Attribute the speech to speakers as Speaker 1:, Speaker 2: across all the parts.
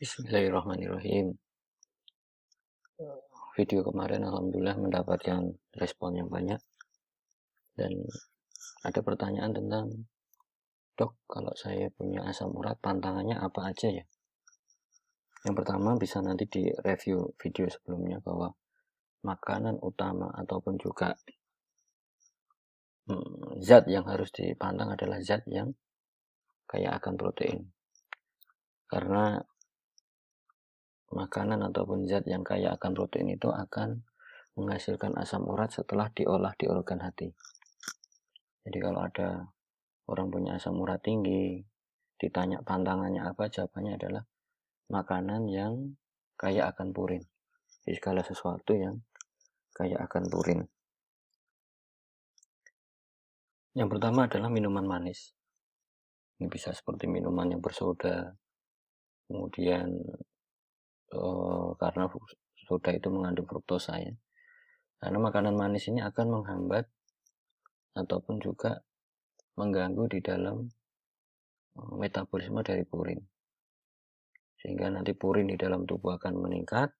Speaker 1: Bismillahirrahmanirrahim. Video kemarin alhamdulillah mendapatkan respon yang banyak, dan ada pertanyaan tentang, dok, kalau saya punya asam urat pantangannya apa aja ya? Yang pertama, bisa nanti di review video sebelumnya bahwa makanan utama ataupun juga zat yang harus dipantang adalah zat yang kaya akan protein, karena makanan ataupun zat yang kaya akan protein itu akan menghasilkan asam urat setelah diolah di organ hati. Jadi kalau ada orang punya asam urat tinggi, ditanya pantangannya apa, jawabannya adalah makanan yang kaya akan purin. Jadi segala sesuatu yang kaya akan purin. Yang pertama adalah minuman manis. Ini bisa seperti minuman yang bersoda, kemudian karena soda itu mengandung fruktosa ya. Karena makanan manis ini akan menghambat ataupun juga mengganggu di dalam metabolisme dari purin, sehingga nanti purin di dalam tubuh akan meningkat,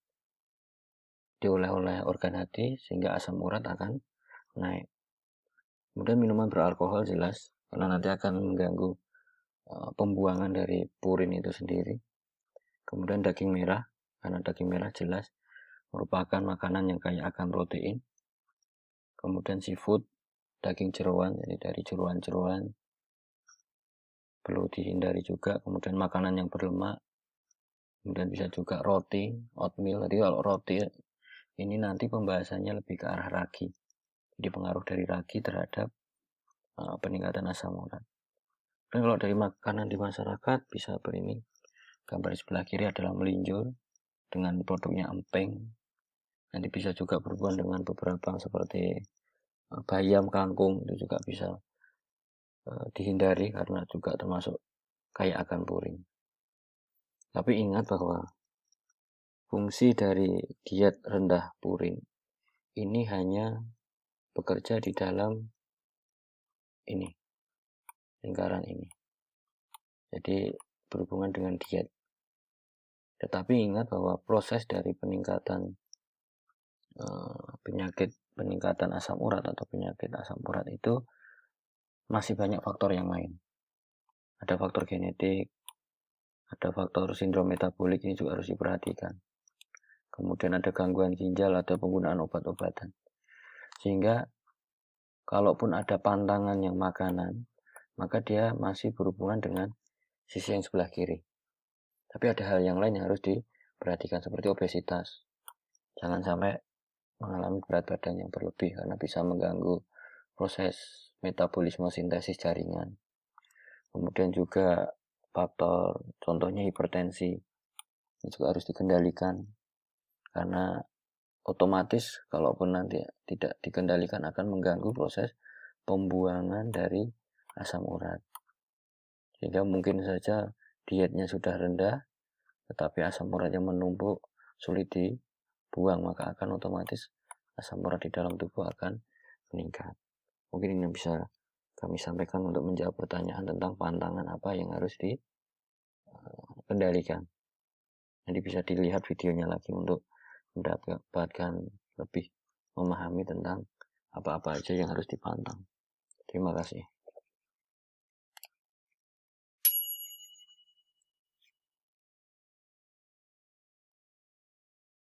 Speaker 1: diolah oleh organ hati, sehingga asam urat akan naik. Kemudian minuman beralkohol jelas, karena nanti akan mengganggu pembuangan dari purin itu sendiri. Kemudian daging merah, karena daging merah jelas merupakan makanan yang kaya akan protein. Kemudian seafood, daging jeroan, jadi dari jeroan-jeroan perlu dihindari juga. Kemudian makanan yang berlemak, kemudian bisa juga roti, oatmeal. Jadi kalau roti ini nanti pembahasannya lebih ke arah ragi, jadi pengaruh dari ragi terhadap peningkatan asam urat. Dan kalau dari makanan di masyarakat bisa ini, gambar sebelah kiri adalah melinjol dengan produknya empeng. Nanti bisa juga berhubungan dengan beberapa seperti bayam, kangkung, itu juga bisa dihindari karena juga termasuk kaya akan purin. Tapi ingat bahwa fungsi dari diet rendah purin ini hanya bekerja di dalam ini, lingkaran ini. Jadi berhubungan dengan diet. Tetapi ingat bahwa proses dari peningkatan peningkatan asam urat atau penyakit asam urat itu masih banyak faktor yang lain. Ada faktor genetik, ada faktor sindrom metabolik, ini juga harus diperhatikan. Kemudian ada gangguan ginjal, ada penggunaan obat-obatan. Sehingga kalaupun ada pantangan yang makanan, maka dia masih berhubungan dengan sisi yang sebelah kiri. Tapi ada hal yang lain yang harus diperhatikan seperti obesitas. Jangan sampai mengalami berat badan yang berlebih karena bisa mengganggu proses metabolisme sintesis jaringan. Kemudian juga faktor contohnya hipertensi, ini juga harus dikendalikan, karena otomatis kalaupun nanti tidak dikendalikan akan mengganggu proses pembuangan dari asam urat, sehingga mungkin saja dietnya sudah rendah tetapi asam urat yang menumpuk sulit dibuang, maka akan otomatis asam urat di dalam tubuh akan meningkat. Mungkin ini bisa kami sampaikan untuk menjawab pertanyaan tentang pantangan apa yang harus dikendalikan. Nanti bisa dilihat videonya lagi untuk mendapatkan lebih memahami tentang apa-apa aja yang harus dipantang. Terima kasih.